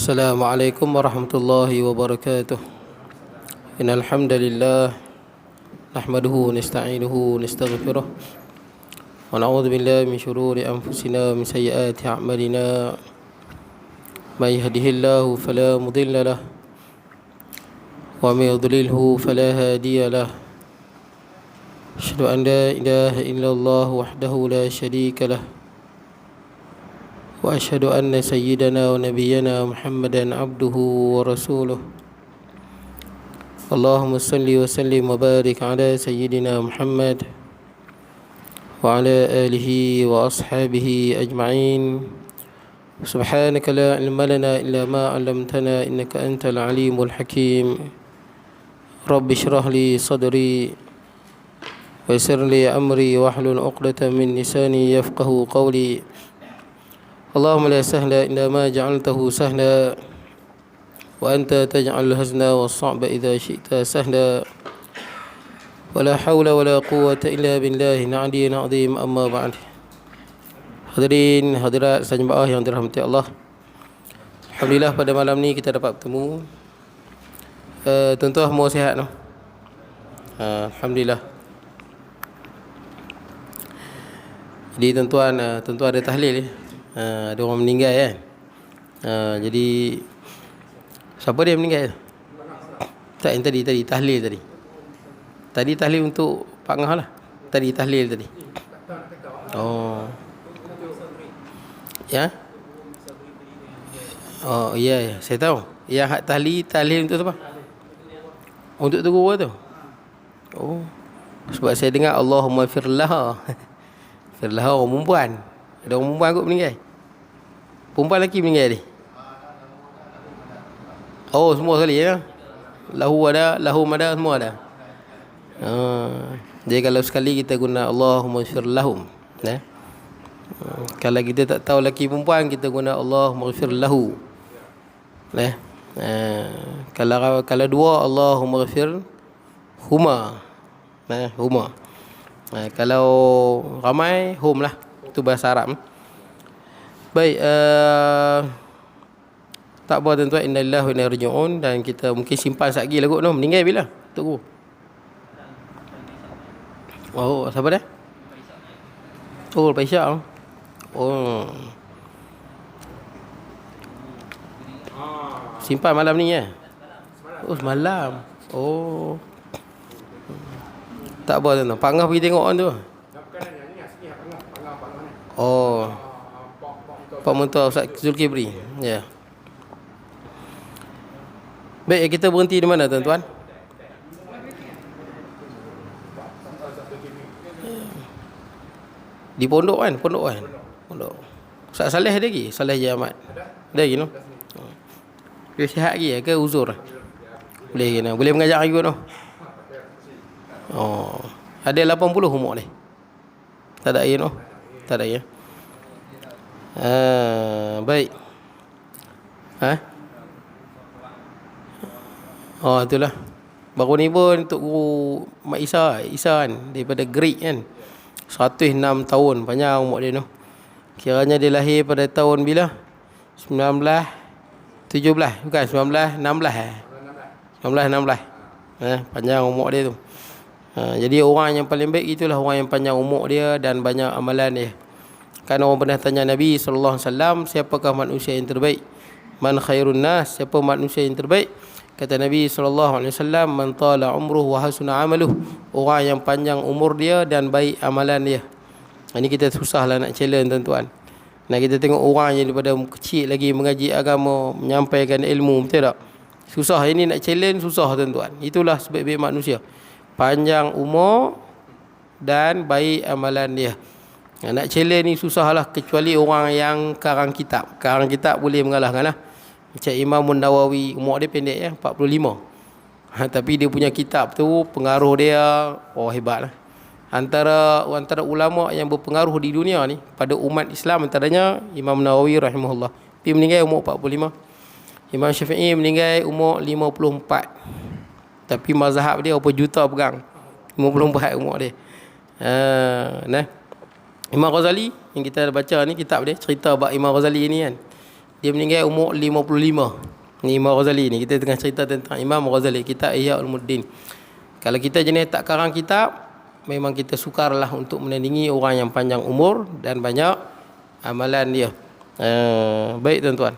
Assalamualaikum warahmatullahi wabarakatuh. Innal hamdalillah nahmaduhu wa nasta'inuhu wa nastaghfiruh wa na'udzu billahi min shururi anfusina wa min sayyiati a'malina. May yahdihillahu fala mudilla lahu wa may yudlilhu fala hadiya lahu. Asyhadu an la ilaha illallah wahdahu la syarika lahu wa asyhadu anna sayyidana wa nabiyyana Muhammadan abduhu wa rasuluh. Allahumma salli wa sallim wa barik ala sayyidina Muhammad wa ala alihi wa ashabihi ajma'in. Subhanaka la ilma lana illa ma 'allamtana innaka antal alimul hakim. Rabbi shrah li sadri wa yassir li amri wahlul 'uqdatam min lisani yafqahu qawli. Allahumma la sahla illa ma ja'altahu sahla wa anta taj'alul hazna was-sa'ba idza syi'ta sahla. Wala haula wala quwwata illa billahil 'aliyyil 'azim. Amma ba'd. Hadirin hadirat jemaah yang dirahmati Allah, alhamdulillah pada malam ni kita dapat bertemu. Tuan-tuan semua sihat no? Alhamdulillah. Jadi tuan-tuan ada tahlil ada orang meninggal kan. Jadi siapa dia meninggal? Tak, yang tadi tahlil tadi. Tadi tahlil untuk Pak Ngah lah. Tadi tahlil tadi. Oh. Ya? Oh ya, saya tahu. Yang hak tahlil untuk apa? Untuk guru tu. Oh. Sebab saya dengar Allahumma firlah. Firlah orang perempuan. Ada orang perempuan kot meninggal. Perempuan lelaki meninggal ni. Oh, semua sekali ya. Lahu ada, lahum ada, semua ada. Jadi kalau sekali kita guna Allahumma ighfir lahum, ya. Kalau kita tak tahu lelaki perempuan, kita guna Allahumma ighfir lahu. Ya. Kalau dua, Allahumma ighfir huma. Nah, huma. Kalau ramai, hum lah. Itu bahasa Arab. Baik, tak apa tuan-tuan, innalillahi wa inna ilaihi raji'un. Dan kita mungkin simpan sekejap lagi lah kot no. Meninggal bila? Tok Guru. Oh, siapa dah? Oh, Pak Isyak. Oh. Simpan malam ni ya? Oh, semalam. Oh. Tak apa tuan-tuan. Pak Ngah pergi tengok kan tu. Oh, Pak Muntaha Ustaz Zulkifli. Ya. Baik, kita berhenti di mana tuan-tuan? Di pondok kan? Pondok. Ustaz Saleh ada lagi? Saleh Je Ahmad. Ada lagi no? Dia sihat lagi ke uzur? Boleh lagi no? Boleh mengajar lagi no? Oh, ada 80 umur ni. Tak ada lagi no? Tak ada ya. Baik. Oh, itulah. Baru ni pun Tok Guru Mak Isa kan, daripada Greek kan. 106 tahun panjang umur dia tu. Kiranya dia lahir pada tahun bila? 1917, bukan 1916 1916. Panjang umur dia tu. Jadi orang yang paling baik itulah orang yang panjang umur dia dan banyak amalan dia. Kan orang pernah tanya Nabi SAW, siapakah manusia yang terbaik? Man khairun nas, siapa manusia yang terbaik? Kata Nabi SAW, man tala umruh wa hasuna amaluh, orang yang panjang umur dia dan baik amalan dia. Ini kita susahlah nak challenge tuan-tuan. Nah, kita tengok orang yang daripada kecil lagi mengaji agama, menyampaikan ilmu, betul tak? Susah, ini nak challenge susah tuan-tuan. Itulah sebaik-baik manusia, panjang umur dan baik amalan dia. Nak challenge ni susah lah, kecuali orang yang karang kitab. Karang kitab boleh mengalahkan lah. Macam Imam Nawawi, umur dia pendek ya, 45. Tapi dia punya kitab tu, pengaruh dia hebat lah. Antara ulama yang berpengaruh di dunia ni pada umat Islam, antaranya Imam Nawawi rahimahullah. Dia meninggal umur 45. Imam Syafi'i meninggal umur 54. Tapi mazhab dia berapa juta pegang. 54 umur dia. Nah, Imam Ghazali yang kita baca ni, kitab dia cerita bab Imam Ghazali ni kan. Dia meninggal umur 55. Ni Imam Ghazali ni. Kita tengah cerita tentang Imam Ghazali, kitab Ihya Ulumuddin. Kalau kita jenis tak karang kitab, memang kita sukarlah untuk menandingi orang yang panjang umur dan banyak amalan dia. Baik tuan-tuan.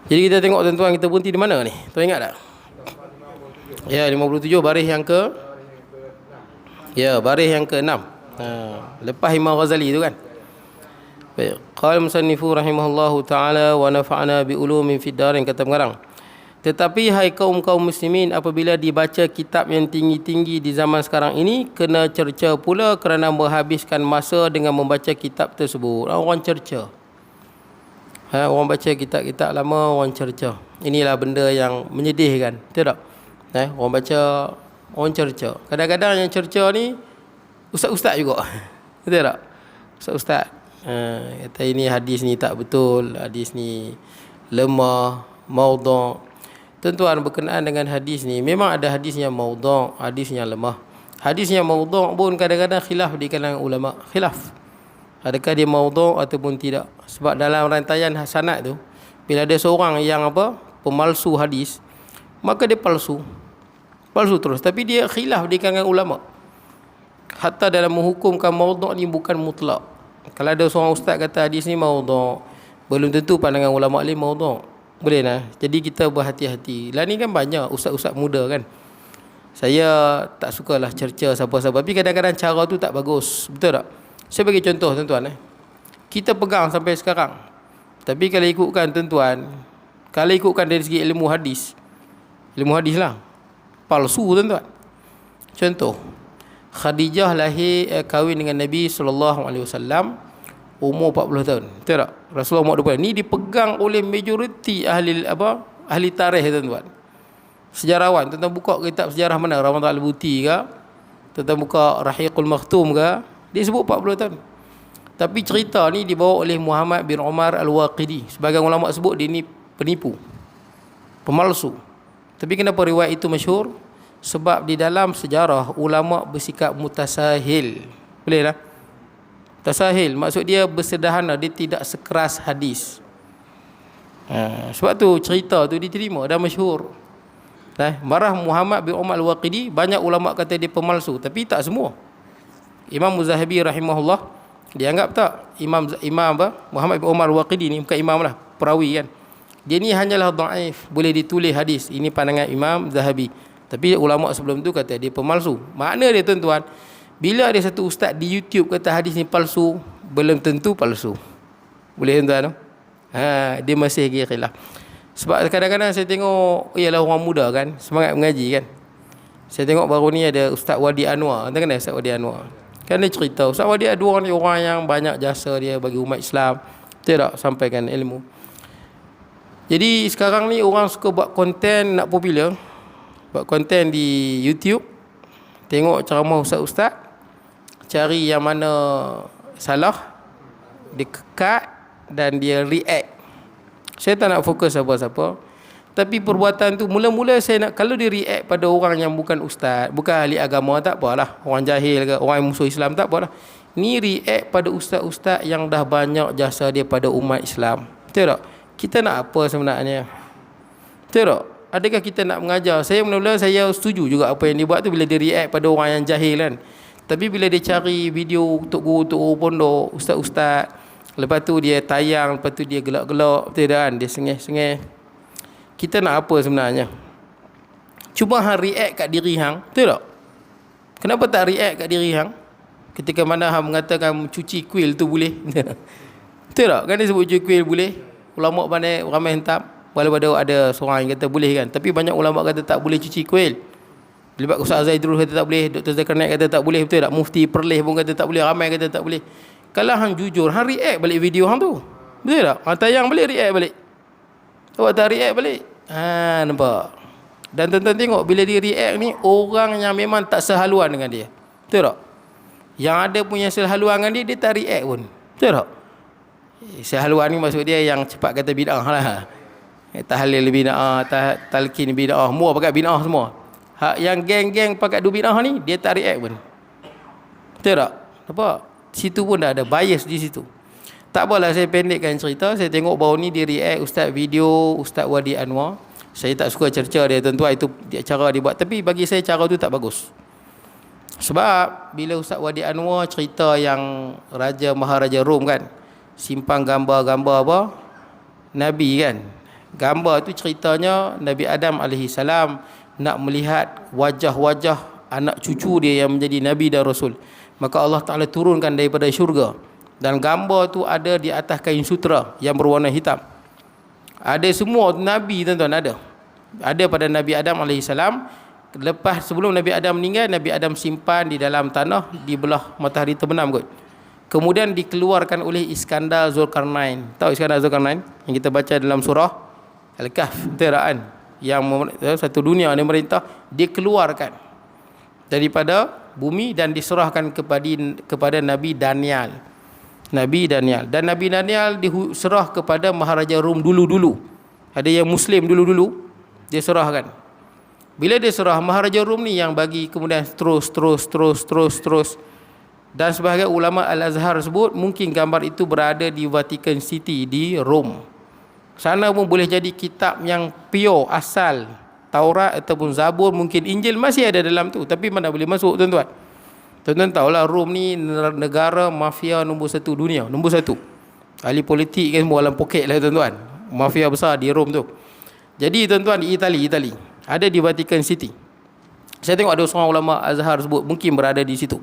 Jadi kita tengok tuan-tuan, kita berhenti di mana ni? Tuan ingat tak? Ya, 57 baris yang ke. Ya, baris yang ke-6. Lepas Imam Ghazali tu kan. Baik. Qala musannifu rahimahullahu taala wa nafa'ana bi ulumin fid darin, kata pengarang. Tetapi hai kaum muslimin, apabila dibaca kitab yang tinggi-tinggi di zaman sekarang ini, kena cerca pula kerana menghabiskan masa dengan membaca kitab tersebut. Orang cerca. Orang baca kitab-kitab lama, orang cerca. Inilah benda yang menyedihkan. Betul tak? Orang baca, orang cerca. Kadang-kadang yang cerca ni ustaz-ustaz juga. Betul tak? Ustaz-ustaz kata ini hadis ni tak betul, hadis ni lemah, maudhu'. Tuan-tuan, berkenaan dengan hadis ni, memang ada hadis yang maudhu', hadis yang lemah. Hadis yang maudhu' pun kadang-kadang khilaf di kalangan ulama. Khilaf. Adakah dia maudhu' ataupun tidak? Sebab dalam rantaian sanad tu, bila ada seorang yang pemalsu hadis, maka dia palsu terus. Tapi dia khilaf di kalangan ulama. Hatta dalam menghukumkan maudhu' ni bukan mutlak. Kalau ada seorang ustaz kata hadis ni maudhu', belum tentu pandangan ulama lain maudhu'. Boleh lah. Jadi kita berhati-hati. Lah ni kan banyak ustaz-ustaz muda kan. Saya tak sukalah cerca siapa-siapa, tapi kadang-kadang cara tu tak bagus. Betul tak? Saya bagi contoh tuan-tuan. Kita pegang sampai sekarang. Tapi kalau ikutkan tuan-tuan, kalau ikutkan dari segi ilmu hadis lah, palsu tuan-tuan. Contoh, Khadijah lahir kahwin dengan Nabi SAW umur 40 tahun. Betul tak? Rasulullah umur 20. Ni dipegang oleh majoriti ahli tarikh tuan-tuan. Sejarawan. Tuan-tuan buka kitab sejarah mana? Ramadan Al-Buti ke? Tuan-tuan buka Rahiqul Makhtum ke? Dia sebut 40 tahun. Tapi cerita ni dibawa oleh Muhammad bin Umar Al-Waqidi. Sebagian ulama sebut dia ni penipu, pemalsu. Tapi kenapa riwayat itu masyhur? Sebab di dalam sejarah ulama bersikap mutasahil. Boleh tak? Tasahil, maksud dia bersederhana, dia tidak sekeras hadis. Sebab tu cerita tu diterima dan masyhur. Marah Muhammad bin Umar Al-Waqidi, banyak ulama kata dia pemalsu, tapi tak semua. Imam Zahabi rahimahullah, dia anggap tak Imam Muhammad bin Umar Al-Waqidi ni bukan imam lah, perawi kan. Dia ni hanyalah dhaif, boleh ditulis hadis. Ini pandangan Imam Zahabi. Tapi ulama sebelum tu kata dia pemalsu. Makna dia tuan-tuan, bila ada satu ustaz di YouTube kata hadis ni palsu, belum tentu palsu. Boleh tuan-tuan? Dia masih lagi khilaf. Sebab kadang-kadang saya tengok, ialah orang muda kan, semangat mengaji kan. Saya tengok baru ni ada Ustaz Wadi Anwar. Anda kenal Ustaz Wadi Anwar? Kan dia cerita, Ustaz Wadi Anwar ni orang yang banyak jasa dia bagi umat Islam. Tidak sampaikan ilmu. Jadi sekarang ni orang suka buat konten nak popular. Buat konten di YouTube. Tengok ceramah ustaz-ustaz, cari yang mana salah, dia kekat dan dia react. Saya tak nak fokus siapa-siapa, tapi perbuatan tu mula-mula saya nak, kalau dia react pada orang yang bukan ustaz, bukan ahli agama, tak apalah. Orang jahil ke, orang yang musuh Islam, tak apalah. Ni react pada ustaz-ustaz yang dah banyak jasa dia pada umat Islam. Betul tak? Kita nak apa sebenarnya? Betul tak? Adakah kita nak mengajar? Saya mula-mula saya setuju juga apa yang dia buat tu bila dia react pada orang yang jahil kan. Tapi bila dia cari video untuk guru pondok, ustaz-ustaz, lepas tu dia tayang, lepas tu dia gelak-gelak, betul kan? Dia sengih-sengih. Kita nak apa sebenarnya? Cuba hang react kat diri hang, betul tak? Kenapa tak react kat diri hang? Ketika mana hang mengatakan cuci kuil tu boleh. Betul tak? Kan dia sebut cuci kuil boleh. Ulama bandai ramai hentam. Walaupun ada seorang yang kata boleh kan, tapi banyak ulama kata tak boleh cuci kuil. Bila Ustaz Zaidul kata tak boleh, Dr. Zakarnaik kata tak boleh, betul tak? Mufti Perleh pun kata tak boleh, ramai kata tak boleh. Kalau hang jujur, hang react balik video hang tu. Betul tak? Hang tayang balik, react balik. Awak tak react balik. Nampak? Dan tuan-tuan tengok, bila dia react ni, orang yang memang tak sehaluan dengan dia. Betul tak? Yang ada punya sehaluan dengan dia, dia tak react pun. Betul tak? Sehaluan ni maksud dia yang cepat kata bid'ah lah. Tahlil bid'ah, talqin bid'ah, semua pakai bid'ah semua. Yang geng-geng pakai dua bid'ah ni, dia tak react pun. Betul tak? Nampak? Situ pun dah ada bias di situ. Tak apalah saya pendekkan cerita. Saya tengok baru ni dia react video Ustaz Wadi Anwar. Saya tak suka cerca dia tuan-tuan, itu cara dia buat. Tapi bagi saya cara tu tak bagus. Sebab bila Ustaz Wadi Anwar cerita yang Raja Maharaja Rom kan, simpan gambar-gambar apa? Nabi kan. Gambar tu ceritanya Nabi Adam AS nak melihat wajah-wajah anak cucu dia yang menjadi Nabi dan Rasul. Maka Allah Ta'ala turunkan daripada syurga. Dan gambar tu ada di atas kain sutra yang berwarna hitam. Ada semua Nabi tuan-tuan ada. Ada pada Nabi Adam AS. Lepas sebelum Nabi Adam meninggal, Nabi Adam simpan di dalam tanah di belah matahari terbenam kot. Kemudian dikeluarkan oleh Iskandar Zulkarnain. Tahu Iskandar Zulkarnain? Yang kita baca dalam surah Al-Kahf. Betul tak kan? Yang satu dunia dia merintah, dikeluarkan daripada bumi dan diserahkan kepada Nabi Daniel. Dan Nabi Daniel diserah kepada Maharaja Rom dulu-dulu. Ada yang Muslim dulu-dulu, dia serahkan. Bila dia serah, Maharaja Rom ni yang bagi, kemudian terus. Dan sebahagian ulama Al-Azhar sebut mungkin gambar itu berada di Vatican City di Rom. Sana pun boleh jadi kitab yang pure, asal. Taurat ataupun Zabur, mungkin Injil masih ada dalam tu. Tapi mana boleh masuk tuan-tuan? Tuan-tuan tahulah Rom ni negara mafia nombor 1 dunia. Nombor 1. Ahli politik kan semua dalam poket lah tuan-tuan. Mafia besar di Rom tu. Jadi tuan-tuan di Itali. Ada di Vatican City. Saya tengok ada seorang ulama Azhar sebut mungkin berada di situ.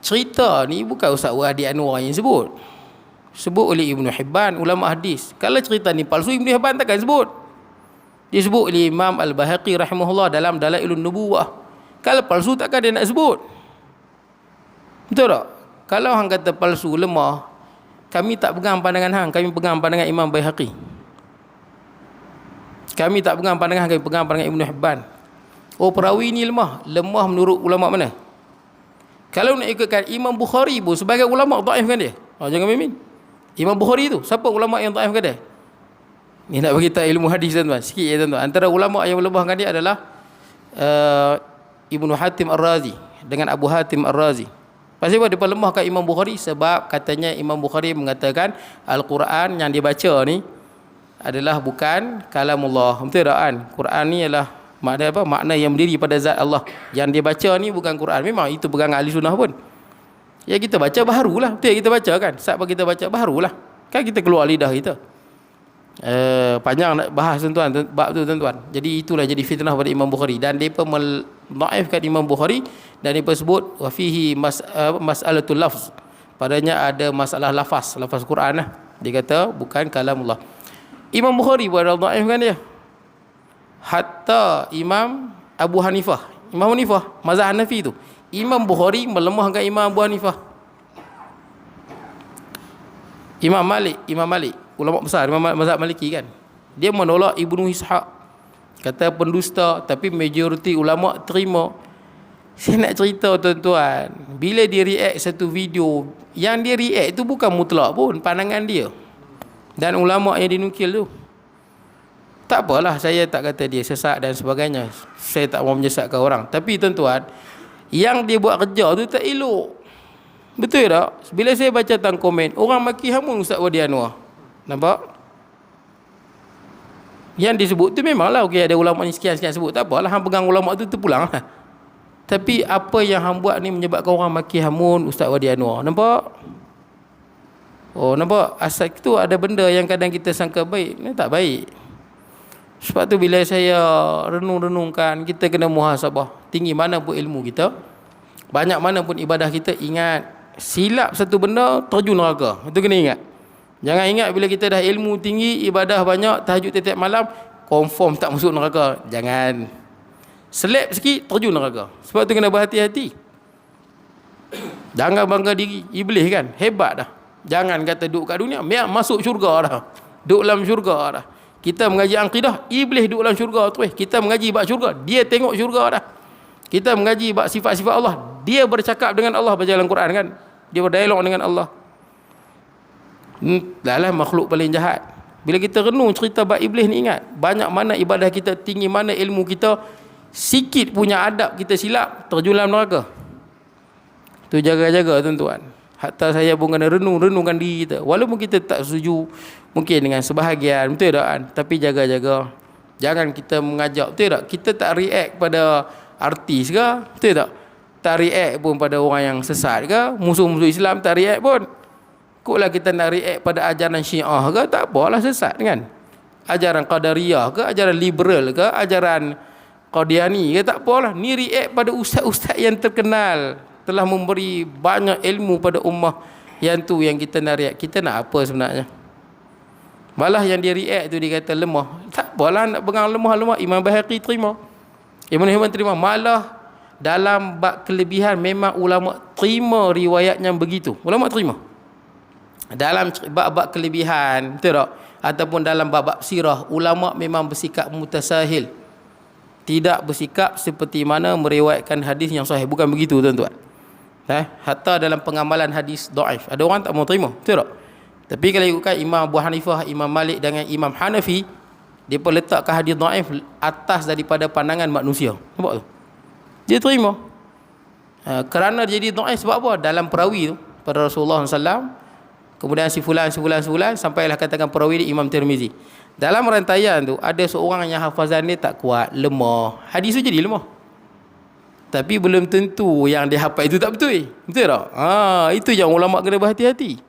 Cerita ni bukan Ustaz Wadi Anwar yang sebut. Sebut oleh Ibnu Hibban, ulama hadis. Kalau cerita ni palsu, Ibnu Hibban takkan sebut. Disebut oleh Imam Al-Bahaqi rahimahullah dalam Dalailun Nubuwah. Kalau palsu takkan dia nak sebut. Betul tak? Kalau hang kata palsu, lemah, kami tak pegang pandangan hang, kami pegang pandangan Imam Baihaqi. Kami tak pegang pandangan hang, kami pegang pandangan Ibnu Hibban. Oh, perawi ni lemah menurut ulama mana? Kalau nak ikutkan Imam Bukhari pun sebagai ulama dhaifkan dia. Jangan main-main. Imam Bukhari tu siapa ulama yang dhaifkan dia? Ni nak bagi tahu ilmu hadis tuan-tuan, sikit ya tuan-tuan. Antara ulama yang melemahkan dia adalah Ibnu Hatim Ar-Razi dengan Abu Hatim Ar-Razi. Pasal apa dia lemahkan Imam Bukhari? Sebab katanya Imam Bukhari mengatakan Al-Quran yang dia baca ni adalah bukan kalamullah. Betul tak kan? Quran ni adalah makna yang berdiri pada zat Allah. Yang dia baca ni bukan Quran. Memang itu pegangan ahli sunnah pun. Ya kita baca baharulah. Betul kita baca kan? Saat kita baca baharulah. Kan kita keluar lidah kita. Panjang nak bahas tuan-tuan bab tu tuan-tuan. Jadi itulah jadi fitnah pada Imam Bukhari dan depa mendhaifkan Imam Bukhari dan depa sebut wa fihi mas'alatul lafz. Padanya ada masalah lafaz Quran lah. Dia kata bukan kalamullah. Imam Bukhari pun ada dhaifkan dia. Hatta Imam Abu Hanifah, mazhab Hanafi tu. Imam Bukhari melemahkan Imam Abu Hanifah. Imam Malik, ulama besar mazhab Maliki kan. Dia menolak Ibnu Ishaq. Kata pendusta, tapi majoriti ulama terima. Saya nak cerita tuan-tuan, bila dia react satu video, yang dia react tu bukan mutlak pun pandangan dia. Dan ulama yang dinukil tu. Tak apalah, saya tak kata dia sesat dan sebagainya. Saya tak mau menyesatkan orang. Tapi tuan-tuan, yang dia buat kerja tu tak elok. Betul tak? Bila saya baca tang komen, orang maki hamun Ustaz Wadi Anwar. Nampak? Yang disebut tu memanglah okey, ada ulama ni sekian-sekian sebut. Tak apalah, hang pegang ulama tu pulang lah. Tapi apa yang hang buat ni menyebabkan orang maki hamun Ustaz Wadi Anwar. Nampak? Oh, nampak? Asal tu ada benda yang kadang kita sangka baik, ni tak baik. Sebab tu bila saya renung-renungkan, kita kena muhasabah. Tinggi mana pun ilmu kita, banyak mana pun ibadah kita, ingat silap satu benda terjun neraka. Itu kena ingat. Jangan ingat bila kita dah ilmu tinggi, ibadah banyak, tahajud tiap malam, confirm tak masuk neraka. Jangan. Selip sikit terjun neraka. Sebab tu kena berhati-hati. Jangan bangga diri. Iblis kan hebat dah. Jangan kata duduk kat dunia, masuk syurga dah. Duduk dalam syurga dah. Kita mengaji akidah, iblis duduk dalam syurga tu. Kita mengaji bab syurga, dia tengok syurga dah. Kita mengaji bab sifat-sifat Allah, dia bercakap dengan Allah baca dalam Quran kan. Dia berdialog dengan Allah. Lah makhluk paling jahat. Bila kita renung cerita bab iblis ni, ingat banyak mana ibadah kita tinggi, mana ilmu kita, sikit punya adab kita silap, terjun dalam neraka. Tu jaga-jaga tuan-tuan. Hatta saya pun kena renungkan diri kita. Walaupun kita tak setuju mungkin dengan sebahagian, betul tak kan? Tapi jaga-jaga. Jangan kita mengajak, betul tak? Kita tak react pada artis ke, betul tak? Tak react pun pada orang yang sesat ke, musuh-musuh Islam tak react pun. Koklah kita nak react pada ajaran Syiah ke, tak apalah, sesat kan? Ajaran Qadariyah ke, ajaran liberal ke, ajaran Qadiani ke, tak apalah. Ni react pada ustaz-ustaz yang terkenal, telah memberi banyak ilmu pada ummah. Yang tu yang kita nak react. Kita nak apa sebenarnya? Malah yang dia react tu dia kata lemah. Tak apalah nak pegang lemah-lemah. Imam Baihaqi terima, Ibn Hibban terima. Malah dalam bab kelebihan memang ulama terima riwayat yang begitu. Ulama terima. Dalam bab-bab kelebihan, betul tak? Ataupun dalam bab-bab sirah, ulama memang bersikap mutasahil. Tidak bersikap seperti mana meriwayatkan hadis yang sahih. Bukan begitu tuan-tuan. Hatta dalam pengamalan hadis dhaif, ada orang tak mau terima, betul tak? Tapi kalau ikutkan Imam Abu Hanifah, Imam Malik dengan Imam Hanafi, dia pun letakkan hadis dhaif atas daripada pandangan manusia. Nampak tu? Dia terima. Kerana jadi dhaif sebab apa? Dalam perawi tu pada Rasulullah SAW, kemudian si fulan sampailah katakan perawi dia Imam Tirmizi. Dalam rantaian tu ada seorang yang hafazan dia tak kuat, lemah. Hadis tu jadi lemah. Tapi belum tentu yang dia hafal itu tak betul. Betul tak? Itu yang ulama kena berhati-hati.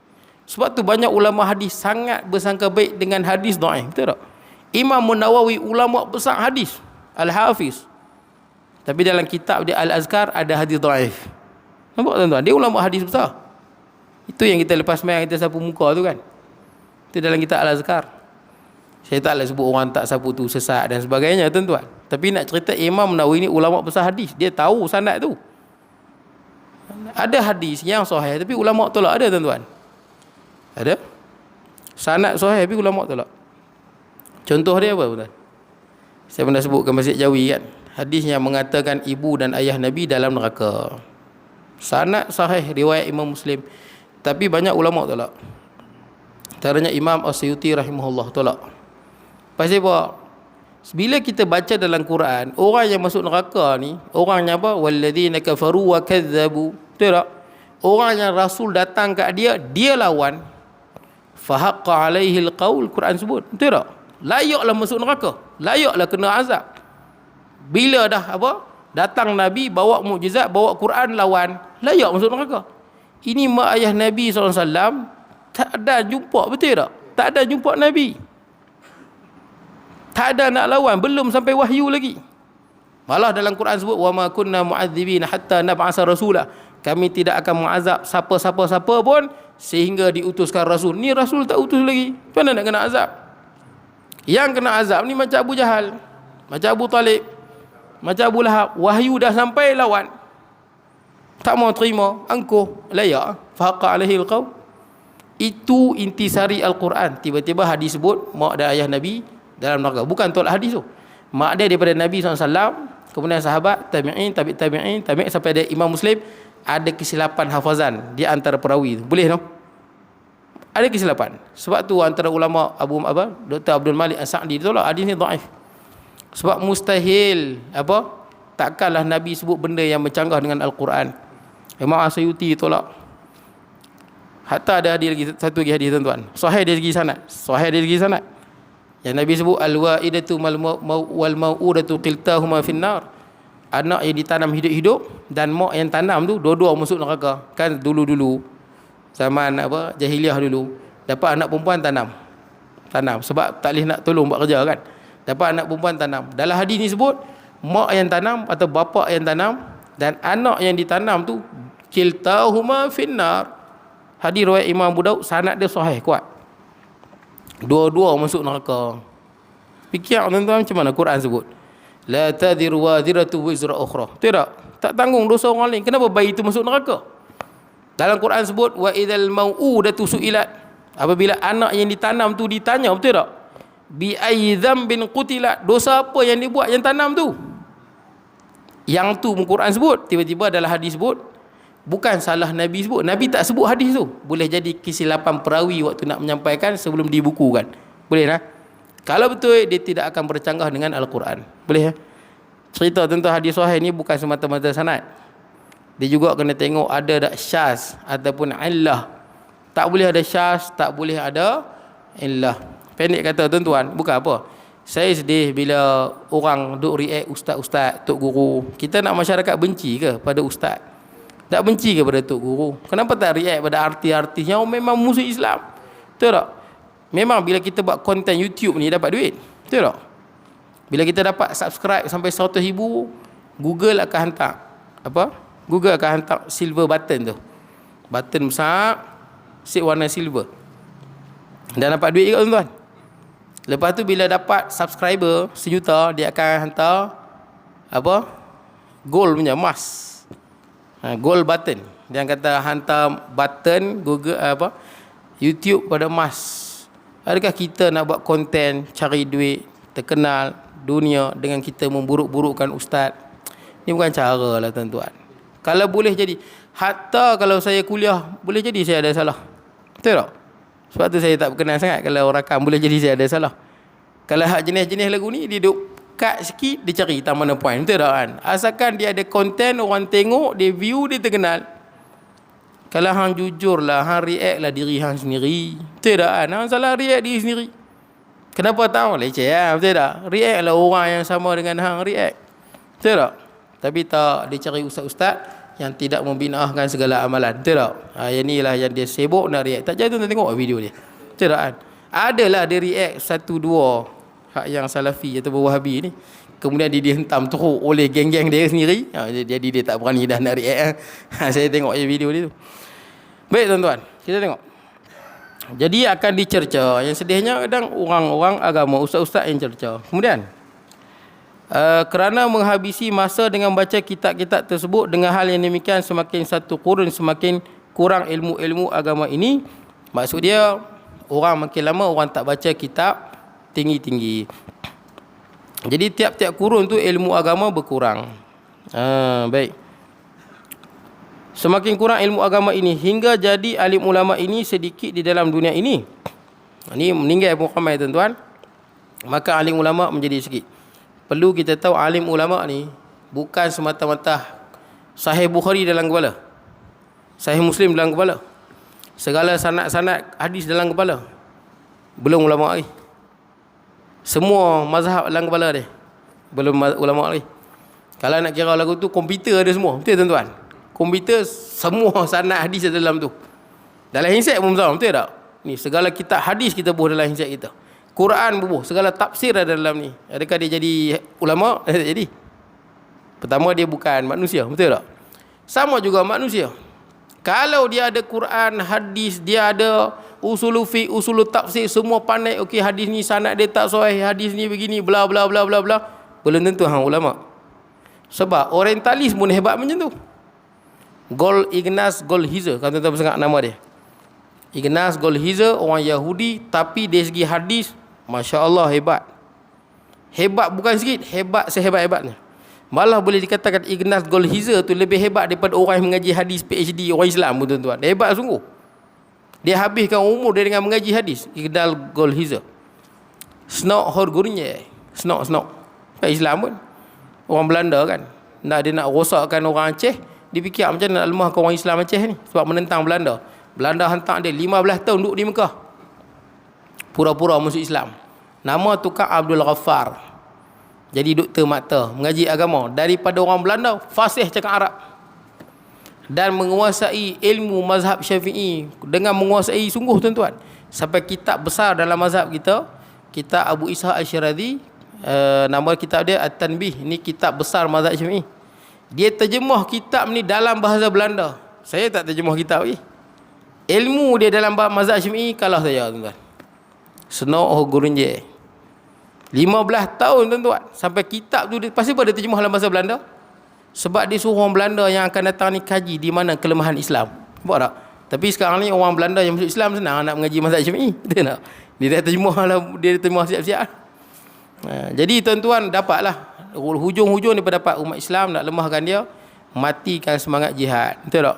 Sebab tu banyak ulama hadis sangat bersangka baik dengan hadis dhaif. Betul tak? Imam Nawawi ulama besar hadis, Al-Hafiz. Tapi dalam kitab dia Al-Azkar ada hadis dhaif. Nampak tuan-tuan? Dia ulama hadis besar. Itu yang kita lepas main kita sapu muka tu kan. Itu dalam kitab Al-Azkar. Saya taklah sebut orang tak sapu tu sesat dan sebagainya tuan-tuan. Tapi nak cerita Imam Nawawi ni ulama besar hadis. Dia tahu sanad tu. Ada hadis yang sahih tapi ulama tolak, ada tuan-tuan. Ada. Sanad sahih tapi ulama tolak. Contoh dia apa tuan? Saya pernah sebutkan Masjid Jawi kan. Hadis yang mengatakan ibu dan ayah Nabi dalam neraka. Sanad sahih riwayat Imam Muslim. Tapi banyak ulama tolak. Antaranya Imam As-Suyuti rahimahullah tolak. Pasal apa? Bila kita baca dalam Quran, orang yang masuk neraka ni, orangnya apa? Walladzina kafaru wa kadzabu. Betul tak? Orang yang Rasul datang kat dia, dia lawan. Fahaqqa alaihi alqaul, Quran sebut. Betul tak? Layaklah masuk neraka. Layaklah kena azab. Bila dah apa? Datang Nabi bawa mukjizat, bawa Quran lawan, layak masuk neraka. Ini mak ayah Nabi SAW tak ada jumpa, betul tak? Tak ada jumpa Nabi. Tak ada nak lawan, belum sampai wahyu lagi. Malah dalam Quran sebut wa ma kunna mu'adzibina hatta nab'asa rasulah. Kami tidak akan mengazab siapa-siapa pun sehingga diutuskan rasul. Ni rasul tak utus lagi. Macam mana nak kena azab? Yang kena azab ni macam Abu Jahal, macam Abu Talib, macam Abu Lahab. Wahyu dah sampai lawan, tak mau terima, angkuh, layak, fahaqqa alaihi alqaul. Itu intisari Al-Quran. Tiba-tiba hadis sebut mak dan ayah Nabi dalam neraka. Bukan tolak hadis tu. Mak dia daripada Nabi SAW, kemudian sahabat, tabi'in, tabi'in, sampai ada Imam Muslim. Ada kesilapan hafazan di antara perawi tu. Boleh tak? Ada kesilapan. Sebab tu antara ulama Dr. Abdul Malik As-Sa'di tolak hadis ni dhaif. Sebab mustahil takkanlah Nabi sebut benda yang bercanggah dengan Al-Quran. Imam As-Suyuti tolak. Hatta ada hadis lagi, satu lagi hadis tuan-tuan. Sahih dari segi sanad. Sahih dari segi sanad. Yang Nabi sebut al-wa'idatu wal mau'udatu qiltahuma finnar. Anak yang ditanam hidup-hidup dan mak yang tanam tu dua-dua masuk neraka. Kan dulu-dulu zaman jahiliah dulu, dapat anak perempuan tanam sebab tak boleh nak tolong buat kerja kan. Dapat anak perempuan tanam. Dalam hadis ni sebut mak yang tanam atau bapa yang tanam dan anak yang ditanam tu qiltahuma finnar. Hadis riwayat Imam Abu Daud, sanad dia sahih, kuat. Dua-dua masuk neraka. Fikir tuan-tuan macam mana Quran sebut. La tadhiru wadhiratu wizra ukhra. Tidak. Tak tanggung dosa orang lain. Kenapa bayi itu masuk neraka? Dalam Quran sebut wa idzal mau'udatu su'ilat. Apabila anak yang ditanam tu ditanya, betul tak? Bi ayyi dzambin qutilat. Dosa apa yang dibuat yang tanam tu? Yang tu Quran sebut. Tiba-tiba dalam hadis sebut. Bukan salah Nabi sebut. Nabi tak sebut hadis tu. Boleh jadi kesilapan perawi waktu nak menyampaikan sebelum dibukukan. Boleh tak? Kalau betul dia tidak akan bercanggah dengan Al-Quran. Boleh ya? Cerita tentang hadis sahih ni bukan semata-mata sanad. Dia juga kena tengok ada tak syaz ataupun illah. Tak boleh ada syaz, tak boleh ada illah. Pendek kata tuan-tuan, bukan apa. Saya sedih bila orang duk react ustaz-ustaz, tok guru. Kita nak masyarakat benci ke pada ustaz? Tak benci ke pada tok guru? Kenapa tak react pada artis-artis yang memang musuh Islam? Betul tak? Memang bila kita buat konten YouTube ni dapat duit. Betul tak? Bila kita dapat subscribe sampai 100,000, Google akan hantar apa? Google akan hantar silver button tu. Button besar, set warna silver. Dan dapat duit juga tuan-tuan. Lepas tu bila dapat subscriber 1 juta, dia akan hantar apa? Gold punya, emas. Gold button. Dia kata hantar button Google YouTube pada emas. Adakah kita nak buat konten cari duit, terkenal dunia dengan kita memburuk-burukkan ustaz? Ini bukan cara lah tuan-tuan. Kalau boleh jadi, hatta kalau saya kuliah, boleh jadi saya ada salah. Betul tak? Sebab tu saya tak berkenan sangat kalau rakam, boleh jadi saya ada salah. Kalau hak jenis-jenis lagu ni, dia duk cut sikit, dia cari tak mana point. Betul tak kan? Asalkan dia ada konten, orang tengok, dia view, dia terkenal. Kalau hang jujur lah, hang react lah diri hang sendiri. Betul tak kan? Hang salah react diri sendiri. Kenapa tahu? Leceh lah, betul tak? React lah orang yang sama dengan hang react. Betul tak? Tapi tak, dia cari ustaz-ustaz yang tidak membinaahkan segala amalan. Betul tak? Yang ni lah yang dia sibuk nak react. Tak jadi tu tengok video dia. Betul tak kan? Adalah dia react 1-2 hak yang salafi atau wahabi ni. Kemudian dia dihentam teruk oleh geng-geng dia sendiri. Jadi dia tak berani dah nak react. Saya tengok je video dia tu. Baik tuan-tuan, kita tengok. Jadi akan dicerca. Yang sedihnya kadang orang-orang agama, ustaz-ustaz yang cerca. Kemudian kerana menghabisi masa dengan baca kitab-kitab tersebut, dengan hal yang demikian semakin satu kurun semakin kurang ilmu-ilmu agama ini. Maksud dia orang makin lama orang tak baca kitab tinggi-tinggi. Jadi tiap-tiap kurun tu ilmu agama berkurang. Baik. Semakin kurang ilmu agama ini hingga jadi alim ulama ini sedikit di dalam dunia ini. Ini meninggal pun ramai tuan-tuan. Maka alim ulama menjadi sikit. Perlu kita tahu alim ulama ni bukan semata-mata Sahih Bukhari dalam kepala, Sahih Muslim dalam kepala, segala sanad-sanad hadis dalam kepala. Belum ulama lagi. Semua mazhab dalam kepala dia. Belum ulama lagi. Kalau nak kira lagu tu, komputer ada semua. Betul tuan-tuan? Komputer semua sanad hadis ada dalam tu. Dalam handset pun betul, betul tak? Ni segala kitab hadis kita buh dalam handset kita. Quran bubuh, segala tafsir ada dalam ni. Adakah dia jadi ulama? Tak jadi. Pertama, dia bukan manusia, betul tak? Sama juga manusia. Kalau dia ada Quran, hadis, dia ada usul fiqh, usul tafsir, semua pandai, okey hadis ni sanad dia tak sahih, hadis ni begini, bla bla bla bla bla, belum tentu hang ulama. Sebab orientalis pun hebat macam tu. Ignaz Goldziher, kan tuan-tuan bersengat nama dia. Ignaz Goldziher orang Yahudi, tapi dari segi hadis Masya Allah hebat. Hebat bukan sikit, hebat sehebat-hebatnya. Malah boleh dikatakan Ignaz Goldziher tu lebih hebat daripada orang yang mengaji hadis PhD orang Islam pun tuan-tuan. Dia hebat sungguh. Dia habiskan umur dia dengan mengaji hadis. Ignaz Goldziher. Snok Horgurnye. Snok. Bukan Islam pun. Orang Belanda kan. Dia nak rosakkan orang Aceh. Dia fikir macam mana nak lemahkan orang Islam Aceh ni. Sebab menentang Belanda. Belanda hantar dia 15 tahun duduk di Mekah. Pura-pura masuk Islam. Nama tukang Abdul Ghaffar. Jadi doktor mata, mengaji agama. Daripada orang Belanda, fasih cakap Arab. Dan menguasai ilmu mazhab Syafi'i. Dengan menguasai sungguh tuan-tuan. Sampai kitab besar dalam mazhab kita. Kitab Abu Ishaq Al-Shirazi. Nama kitab dia At-Tanbih. Ini kitab besar mazhab Syafi'i. Dia terjemah kitab ni dalam bahasa Belanda. Saya tak terjemah kitab ni. Ilmu dia dalam mazhab Syafi'i kalah saya tuan-tuan. Snok Horgurnye. 15 tahun tuan-tuan. Sampai kitab tu, pasti pada terjemah dalam bahasa Belanda. Sebab dia suruh orang Belanda yang akan datang ni kaji di mana kelemahan Islam. Nampak tak? Tapi sekarang ni orang Belanda yang masuk Islam senang nak mengaji mazhab Syafi'i. Betul tak? Dia dah terjemah lah, dia terjemah siap-siap. Jadi tuan-tuan dapatlah. Hujung-hujung dia dapat umat Islam nak lemahkan dia. Matikan semangat jihad. Betul tak?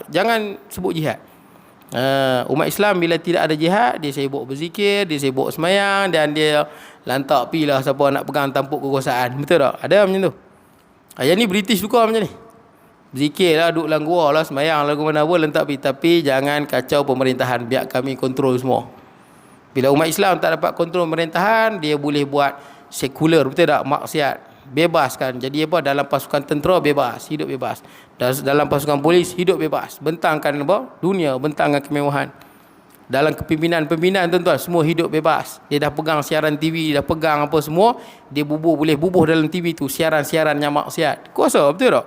Jangan sebut jihad. Umat Islam bila tidak ada jihad, dia sibuk berzikir, dia sibuk semayang, dan dia lantak pilah siapa nak pegang tampuk kekuasaan. Betul tak? Ada macam tu. Yang ni British juga macam ni. Zikir lah, duduk dalam gua lah, sembahyang lagu mana pun letak pergi. Tapi jangan kacau pemerintahan, biar kami kontrol semua. Bila umat Islam tak dapat kontrol pemerintahan, dia boleh buat sekular, betul tak? Maksiat, bebas kan. Jadi apa? Dalam pasukan tentera bebas, hidup bebas. Dalam pasukan polis hidup bebas, bentangkan apa? Dunia, bentangkan kemewahan. Dalam kepimpinan tuan-tuan, semua hidup bebas. Dia dah pegang siaran TV, dah pegang apa semua, dia boleh bubuh dalam TV tu siaran-siaran yang maksiat. Kuasa, betul tak?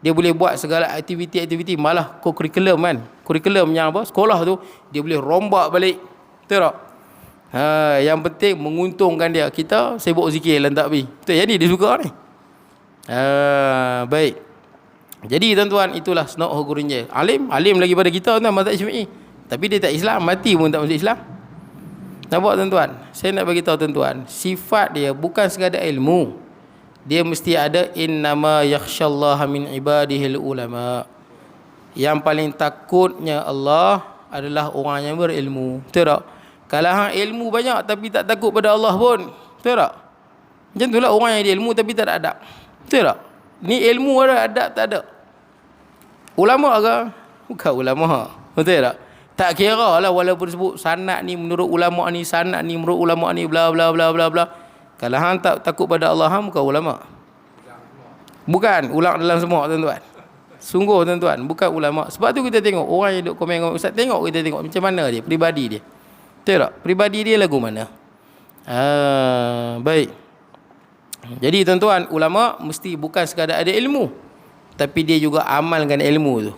Dia boleh buat segala aktiviti-aktiviti, malah kurikulum kan. Kurikulum yang apa? Sekolah tu dia boleh rombak balik. Betul tak? Yang penting menguntungkan dia. Kita sibuk zikir lantak pi. Betul, jadi dia suka ni. Baik. Jadi tuan-tuan, itulah senok gurunya. Alim lagi pada kita tuan mazhab Syafi'i. Tapi dia tak Islam, mati pun tak masuk Islam. Nampak tuan-tuan? Saya nak bagi tahu tuan-tuan, sifat dia bukan sekadar ilmu. Dia mesti ada innama yakhsyallaha min ibadihil ulama. Yang paling takutnya Allah adalah orang yang berilmu. Betul tak? Kalau hang ilmu banyak tapi tak takut pada Allah pun, betul tak? Macam itulah orang yang ada ilmu tapi tak ada adab. Betul tak? Ni ilmu ada, adab tak ada. Ulama ke? Bukan ulama. Betul tak? Tak kira lah walaupun sebut sanad ni menurut ulama ni, sanad ni menurut ulama ni, bla bla bla bla bla. Kalau hang tak takut pada Allah, hang bukan ulama. Bukan, ulang dalam semua tuan-tuan. Sungguh tuan-tuan, bukan ulama. Sebab tu kita tengok orang yang duk komen dengan ustaz, kita tengok macam mana dia, peribadi dia. Betul tak? Peribadi dia lagu mana? Baik. Jadi tuan-tuan, ulama mesti bukan sekadar ada ilmu, tapi dia juga amalkan ilmu tu.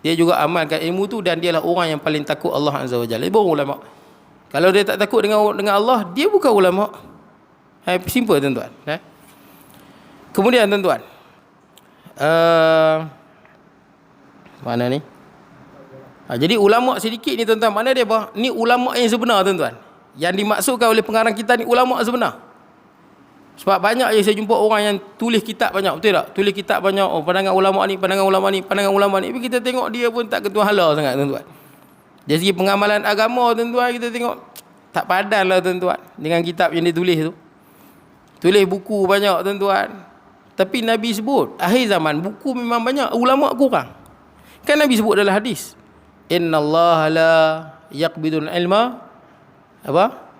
Dia juga amalkan ilmu tu, dan dialah orang yang paling takut Allah Azza wa Jalla. Dia baru ulama. Kalau dia tak takut dengan Allah, dia bukan ulama. Simple tuan-tuan. Kemudian tuan-tuan, mana ni? Jadi ulama sedikit ni tuan-tuan, mana dia apa? Ni ulama yang sebenar tuan-tuan. Yang dimaksudkan oleh pengarang kita ni ulama sebenar. Sebab banyak je saya jumpa orang yang tulis kitab banyak, betul tak? Tulis kitab banyak, pandangan ulama ni, pandangan ulama ni, pandangan ulama ni. Tapi kita tengok dia pun tak ketua hala sangat tuan-tuan. Dari segi pengamalan agama tuan-tuan, kita tengok tak padan lah tuan-tuan dengan kitab yang dia tulis tu. Tulis buku banyak tuan-tuan. Tapi Nabi sebut akhir zaman buku memang banyak, ulama kurang. Kan Nabi sebut dalam hadis, innallaha la yaqbidul ilma apa?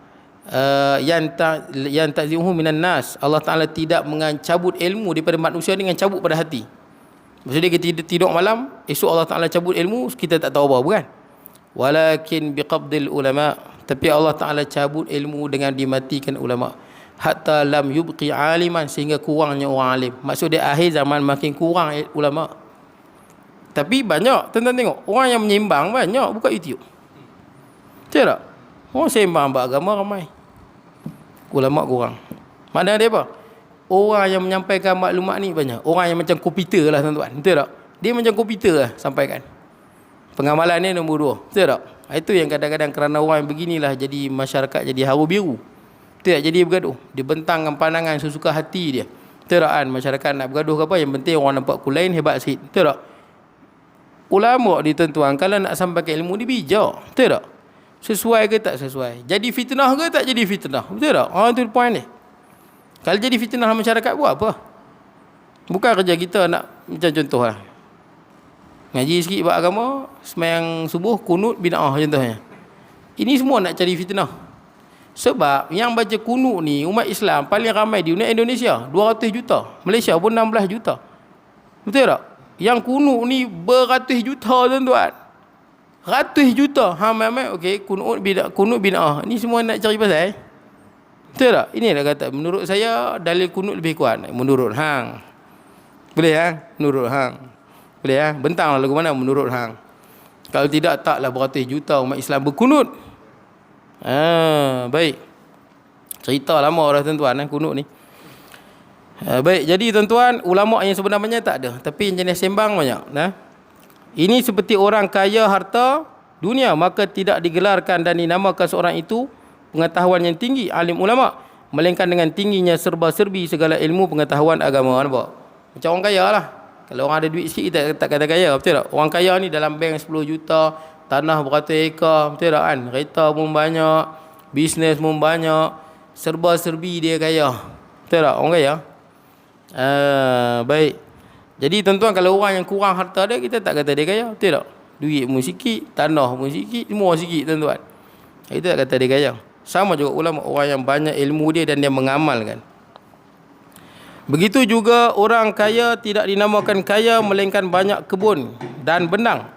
Yang ta'zimuhu minan nas. Allah Taala tidak mencabut ilmu daripada manusia dengan cabut pada hati. Maksudnya kita tidur malam, esok Allah Taala cabut ilmu, kita tak tahu apa, bukan? Walakin biqabdil ulama. Tapi Allah Taala cabut ilmu dengan dimatikan ulama. Hatta lam yubqi aliman, sehingga kurangnya orang alim. Maksud dia akhir zaman makin kurang ulama. Tapi banyak, tuan-tuan tengok, orang yang menyembang banyak buka YouTube. Betul tak? Orang sembang beragama ramai. Ulama kurang. Maknanya dia apa? Orang yang menyampaikan maklumat ni banyak. Orang yang macam komputer lah tuan-tuan. Betul tak? Dia macam komputer lah sampaikan. Pengamalan ni nombor 2. Betul tak? Itu yang kadang-kadang kerana orang yang beginilah jadi masyarakat jadi haru biru. Betul tak? Jadi bergaduh. Dia bentangkan pandangan sesuka hati dia. Betul tak kan? Masyarakat nak bergaduh ke apa, yang penting orang nampak aku lain hebat sikit. Betul tak? Ulama ni tuan-tuan, kalau nak sampaikan ilmu dia bijak. Betul tak? Sesuai ke tak sesuai? Jadi fitnah ke tak jadi fitnah? Betul tak? Itu point ni. Kalau jadi fitnah masyarakat buat apa? Bukan kerja kita nak, macam contoh lah, ngaji sikit buat agama, sembahyang subuh, kunut, bid'ah contohnya. Ini semua nak cari fitnah. Sebab yang baca kunut ni umat Islam paling ramai di Indonesia, 200 juta. Malaysia pun 16 juta. Betul tak? Yang kunut ni beratus juta tuan-tuan. Ratus juta. Mai okey, kunut bid'ah. Ni semua nak cari pasal. Betul tak? Ini dah kata menurut saya dalil kunut lebih kuat. Menurut hang. Boleh menurut hang. Boleh bentanglah lagu mana menurut hang. Kalau tidak, taklah beratus juta umat Islam berkunut. Baik. Cerita lama dah tuan-tuan kunut ni. Baik, jadi tuan-tuan, ulama yang sebenarnya tak ada, tapi yang jenis sembang banyak. Ini seperti orang kaya harta dunia, maka tidak digelarkan dan dinamakan seorang itu pengetahuan yang tinggi, alim ulama, melainkan dengan tingginya serba-serbi segala ilmu pengetahuan agama. Nampak? Macam orang kaya lah. Kalau orang ada duit sikit, kita tak kata kaya, betul tak? Orang kaya ni dalam bank 10 juta, tanah beratus ekar, betul tak kan? Kereta pun banyak, bisnes pun banyak, serba-serbi dia kaya. Betul tak? Orang kaya. Baik. Jadi tuan-tuan, kalau orang yang kurang harta dia, kita tak kata dia kaya, betul tak? Duit pun sikit, tanah pun sikit, semua sikit tuan-tuan. Kita tak kata dia kaya. Sama juga ulama, orang yang banyak ilmu dia dan dia mengamalkan. Begitu juga orang kaya tidak dinamakan kaya melainkan banyak kebun dan benang,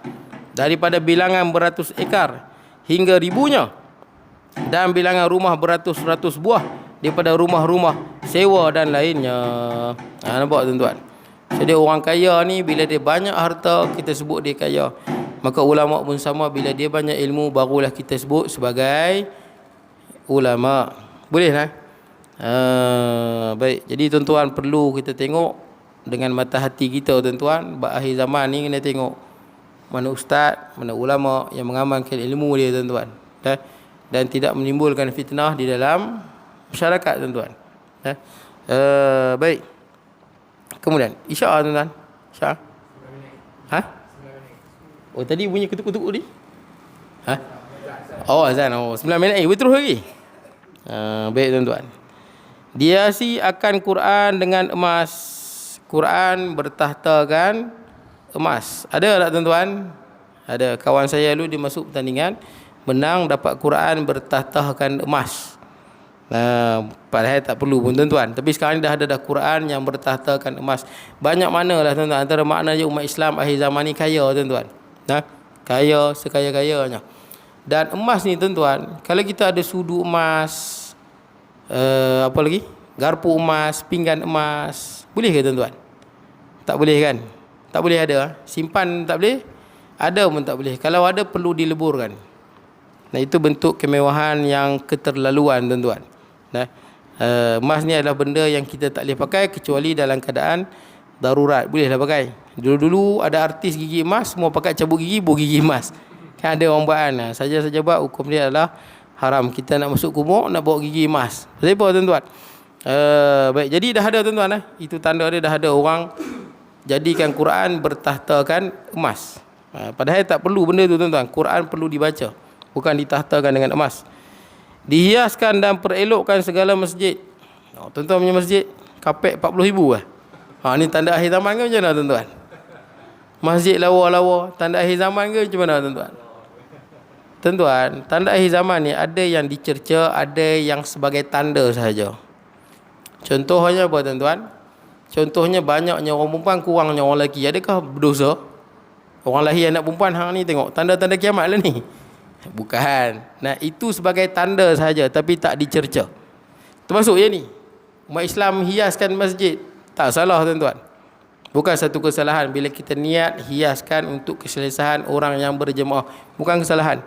daripada bilangan beratus ekar hingga ribunya, dan bilangan rumah beratus-ratus buah, daripada rumah-rumah sewa dan lainnya. Nampak tuan-tuan? Jadi orang kaya ni bila dia banyak harta, kita sebut dia kaya. Maka ulama pun sama, bila dia banyak ilmu barulah kita sebut sebagai ulama. Boleh lah. Baik. Jadi tuan-tuan perlu kita tengok dengan mata hati kita tuan-tuan. Akhir zaman ni kena tengok mana ustaz, mana ulama yang mengamalkan ilmu dia tuan-tuan. Dan tidak menimbulkan fitnah di dalam masyarakat tuan-tuan. Baik. Kemudian Isya tuan-tuan. Isya. Ha? Oh tadi bunyi ketuk-ketuk tadi. Ha? Oh azan. Oh 9 minit. Terus lagi. Baik tuan-tuan. Dihiasi akan Quran dengan emas. Quran bertahtakan emas. Ada tak tuan-tuan? Ada. Kawan saya dulu dia masuk pertandingan, menang, dapat Quran bertahtakan emas. Padahal tak perlu pun tuan-tuan. Tapi sekarang ni dah ada Quran yang bertahtakan emas. Banyak mana lah tuan-tuan. Antara maknanya umat Islam akhir zaman ni kaya tuan-tuan. Kaya sekaya-kayanya. Dan emas ni tuan-tuan, kalau kita ada sudu emas, apa lagi? Garpu emas, pinggan emas, boleh ke tuan-tuan? Tak boleh kan? Tak boleh ada. Simpan tak boleh? Ada pun tak boleh. Kalau ada perlu dileburkan. Nah, itu bentuk kemewahan yang keterlaluan tuan-tuan. Emas ni adalah benda yang kita tak boleh pakai kecuali dalam keadaan darurat. Bolehlah pakai. Dulu-dulu ada artis gigi emas, semua pakai cabut gigi, buah gigi emas. Kan ada orang buat saja-saja buat, hukum dia adalah haram. Kita nak masuk kubur, nak bawa gigi emas. Sebab tuan-tuan. Baik, jadi dah ada tuan-tuan. Itu tanda dia dah ada orang jadikan Quran bertahtakan emas. Padahal tak perlu benda tu tuan-tuan. Quran perlu dibaca, bukan ditahtakan dengan emas. Dihiaskan dan perelokkan segala masjid. Tuan-tuan punya masjid kapek 40,000 lah. Ni tanda akhir zaman ke macam mana tuan-tuan? Masjid lawa-lawa tanda akhir zaman ke macam mana tuan-tuan? Tuan-tuan, tanda akhir zaman ni ada yang dicerca, ada yang sebagai tanda sahaja. Contohnya apa tuan-tuan? Contohnya banyaknya orang perempuan, kurangnya orang lelaki. Adakah berdosa? Orang lahir anak perempuan hang ni tengok tanda-tanda kiamat lah ni. Bukan. Nah, itu sebagai tanda sahaja tapi tak dicerca. Termasuk ya ni. Umat Islam hiaskan masjid. Tak salah tuan-tuan. Bukan satu kesalahan bila kita niat hiaskan untuk keselesaan orang yang berjemaah. Bukan kesalahan.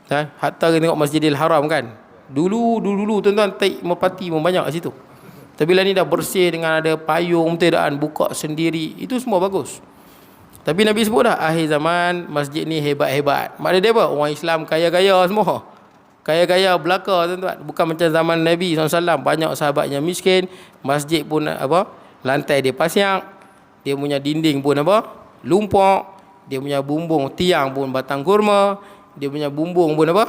Hatta kita tengok Masjidil Haram kan. Dulu tuan-tuan taik merpati pun banyak kat situ. Tapi lah ni dah bersih dengan ada payung tedaan, buka sendiri. Itu semua bagus. Tapi Nabi sebut dah akhir zaman masjid ni hebat-hebat. Maknanya dia apa? Orang Islam kaya-kaya semua. Kaya-kaya belaka tuan-tuan. Bukan macam zaman Nabi SAW. Banyak sahabat yang miskin. Masjid pun apa? Lantai dia pasiak. Dia punya dinding pun apa? Lumpur. Dia punya bumbung tiang pun batang kurma. Dia punya bumbung pun apa?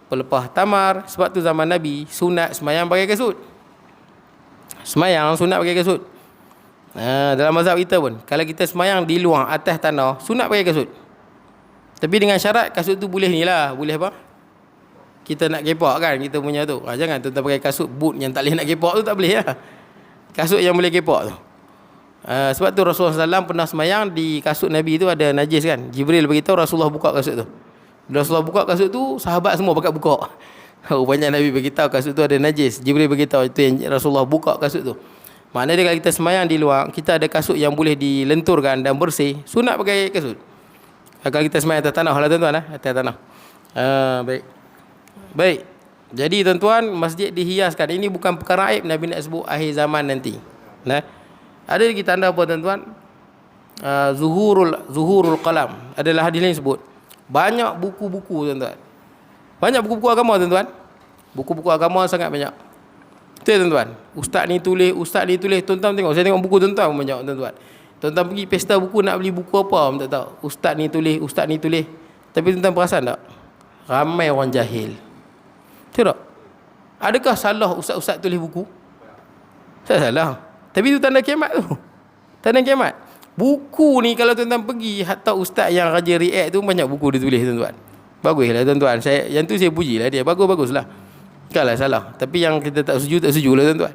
Pelepah tamar. Sebab tu zaman Nabi sunat semayang pakai kasut. Semayang sunat pakai kasut. Dalam mazhab kita pun, kalau kita semayang di luar atas tanah, sunat pakai kasut. Tapi dengan syarat kasut tu boleh ni lah. Boleh apa? Kita nak kepak kan, kita punya tu. Jangan tuan-tuan pakai kasut boot yang tak boleh nak kepak tu, tak boleh lah. Kasut yang boleh kepak tu. Sebab tu Rasulullah SAW pernah semayang di kasut Nabi tu ada najis kan. Jibril beritahu Rasulullah buka kasut tu. Bila Rasulullah buka kasut tu, sahabat semua pakat buka. Rupanya Nabi beritahu kasut tu ada najis. Jibril beritahu itu yang Rasulullah buka kasut tu. Maknanya kalau kita semayang di luar, kita ada kasut yang boleh dilenturkan dan bersih, sunat pakai kasut. Kalau kita semayang atas tanah lah tuan-tuan, atas tanah. Baik. Jadi tuan-tuan, masjid dihiaskan. Ini bukan perkara aib Nabi nak sebut akhir zaman nanti. Ada lagi tanda apa tuan-tuan? Zuhurul qalam. Adalah hadis lain sebut. Banyak buku-buku tuan-tuan. Banyak buku-buku agama tuan-tuan. Buku-buku agama sangat banyak. Betul tuan-tuan. Ustaz ni tulis. Tuan-tuan tengok. Saya tengok buku tuan-tuan pun banyak tuan-tuan. Tuan-tuan pergi pesta buku nak beli buku apa pun tak tahu. Ustaz ni tulis. Tapi tuan-tuan perasan tak? Ramai orang jahil. Betul tak? Adakah salah ustaz-ustaz tulis buku? Tak salah. Tapi itu tanda kiamat tu. Tanda kiamat. Buku ni kalau tuan-tuan pergi, hatta ustaz yang raja react tu banyak buku dia tulis tuan-tuan. Baguslah tuan-tuan. Yang tu saya pujilah dia. Baguslah. Bukanlah salah. Tapi yang kita tak setuju lah tuan-tuan.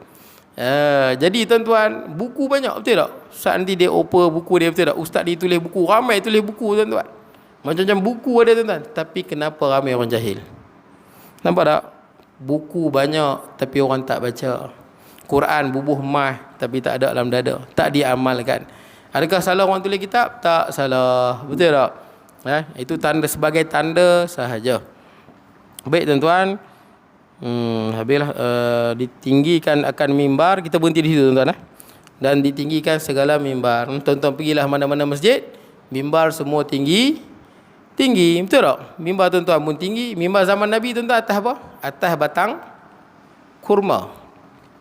Jadi tuan-tuan, buku banyak, betul tak? Saat nanti dia open buku dia, betul tak? Ustaz dia tulis buku, ramai tulis buku tuan-tuan. Macam-macam buku ada tuan-tuan. Tapi kenapa ramai orang jahil? Nampak tak? Buku banyak tapi orang tak baca. Quran bubuh mah tapi tak ada dalam dada, tak diamalkan. Adakah salah orang tulis kitab? Tak salah. Betul tak? Itu tanda, sebagai tanda sahaja. Baik tuan-tuan. Habislah ditinggikan akan mimbar. Kita berhenti di situ tuan-tuan. Dan ditinggikan segala mimbar. Tuan-tuan pergilah mana-mana masjid, mimbar semua tinggi. Betul tak? Mimbar tuan-tuan pun tinggi. Mimbar zaman Nabi tuan-tuan atas apa? Atas batang kurma.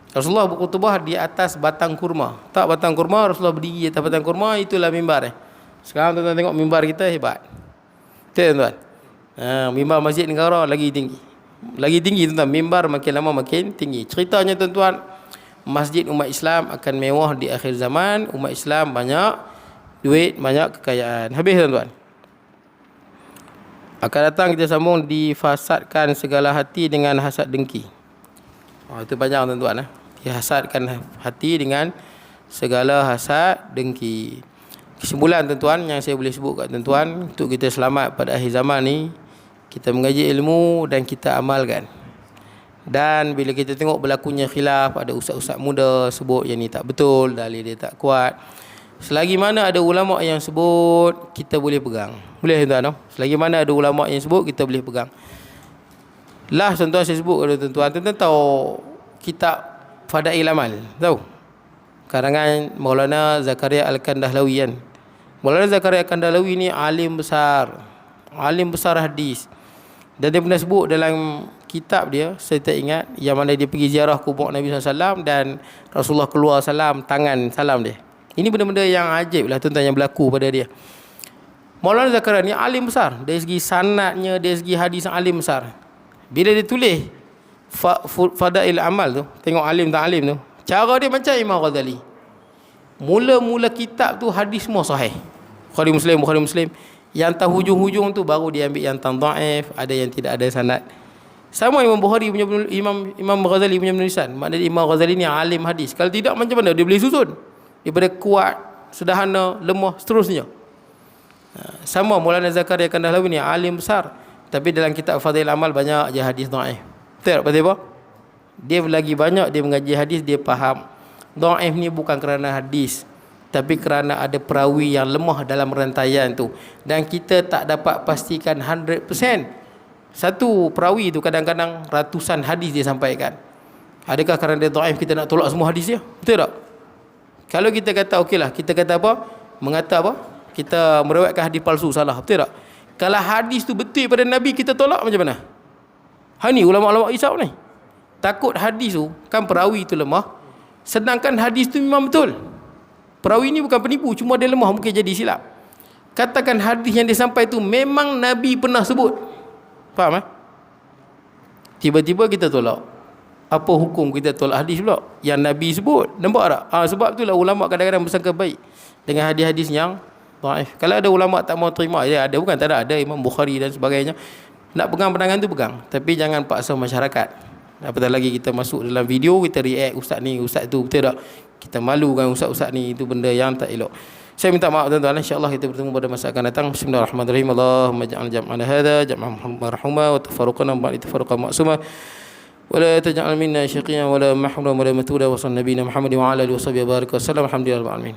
Rasulullah berkhutbah di atas batang kurma. Tak batang kurma, Rasulullah berdiri atas batang kurma, itulah mimbar. Sekarang tuan-tuan tengok mimbar kita hebat. Betul tuan-tuan? Mimbar Masjid Negara lagi tinggi. Lagi tinggi tuan-tuan. Mimbar makin lama makin tinggi. Ceritanya tuan-tuan, masjid umat Islam akan mewah di akhir zaman. Umat Islam banyak duit, banyak kekayaan. Habis tuan-tuan. Akan datang kita sambung, difasadkan segala hati dengan hasad dengki. Itu banyak tuan-tuan. Dihasadkan hati dengan segala hasad dengki. Kesimpulan tuan-tuan yang saya boleh sebut kat tuan-tuan, untuk kita selamat pada akhir zaman ni, kita mengaji ilmu dan kita amalkan. Dan bila kita tengok berlakunya khilaf, ada ustaz-ustaz muda sebut yang ni tak betul, dalil dia tak kuat, selagi mana ada ulama yang sebut, kita boleh pegang. Boleh tuan-tuan? Selagi mana ada ulama yang sebut, kita boleh pegang. Lah tuan-tuan, saya sebut kepada tuan-tuan, tuan-tuan tahu kitab Fadail Amal? Tahu? Karangan Maulana Zakaria Al-Kandahlawi kan. Maulana Zakaria Al-Kandahlawi ni alim besar hadis. Dan dia pernah sebut dalam kitab dia, saya tak ingat, yang mana dia pergi ziarah kubur Nabi SAW dan Rasulullah keluar salam, tangan salam dia. Ini benda-benda yang ajaib lah tuan-tuan yang berlaku pada dia. Maulana Zakaria ni alim besar. Dari segi sanadnya, dari segi hadis alim besar. Bila dia tulis Fadail Amal tu, tengok alim tak alim tu, cara dia macam Imam Ghazali. Mula-mula kitab tu hadis semua sahih. Bukhari Muslim. Yang tak hujung-hujung tu baru dia ambil yang dhaif, ada yang tidak ada sanad. Sama Imam Bukhari punya Imam Ghazali punya penulisan. Maknanya Imam Ghazali ni alim hadis. Kalau tidak macam mana dia boleh susun? Daripada kuat, sederhana, lemah, seterusnya. Sama Maulana Zakaria Kandahlawi ni alim besar, tapi dalam kitab Fadail Amal banyak je hadis dhaif. Betul tak? Apa? Dia lagi banyak dia mengaji hadis, dia faham dhaif ni bukan kerana hadis, tapi kerana ada perawi yang lemah dalam rantaian tu, dan kita tak dapat pastikan 100%. Satu perawi tu kadang-kadang ratusan hadis dia sampaikan. Adakah kerana dia dhaif kita nak tolak semua hadis dia? Betul tak? Kalau kita kata okeylah, kita kata apa? Mengata apa? Kita meriwayatkan hadis palsu, salah. Betul tak? Kalau hadis tu betul pada Nabi, kita tolak macam mana? Ni ulama-ulama risau ni. Takut hadis tu, kan perawi tu lemah, sedangkan hadis tu memang betul. Perawi ni bukan penipu, cuma dia lemah, mungkin jadi silap. Katakan hadis yang dia sampai tu memang Nabi pernah sebut. Faham? Tiba-tiba kita tolak. Apa hukum kita tolak hadis pula yang Nabi sebut? Nampak tak? Sebab itulah ulama kadang-kadang bersangka baik dengan hadis-hadis yang dhaif. Kalau ada ulama tak mau terima, ya ada, bukan tak ada Imam Bukhari dan sebagainya. Nak pegang pandangan tu pegang, tapi jangan paksa masyarakat. Apatah lagi kita masuk dalam video, kita react ustaz ni, ustaz tu, betul tak? Kita malukan ustaz-ustaz ni, itu benda yang tak elok. Saya minta maaf tuan-tuan, insya-Allah kita bertemu pada masa akan datang. Bismillahirrahmanirrahim. Allahumma ja'al jam'ana hadza jam'an marhuma wa tafarruqana ba'da tafarruqan ma'suma. ولا تجعل منا شقيا ولا محروما ولا متولا وصلى نبينا محمد وعلى اله وصحبه وبارك وسلم الحمد لله رب العالمين.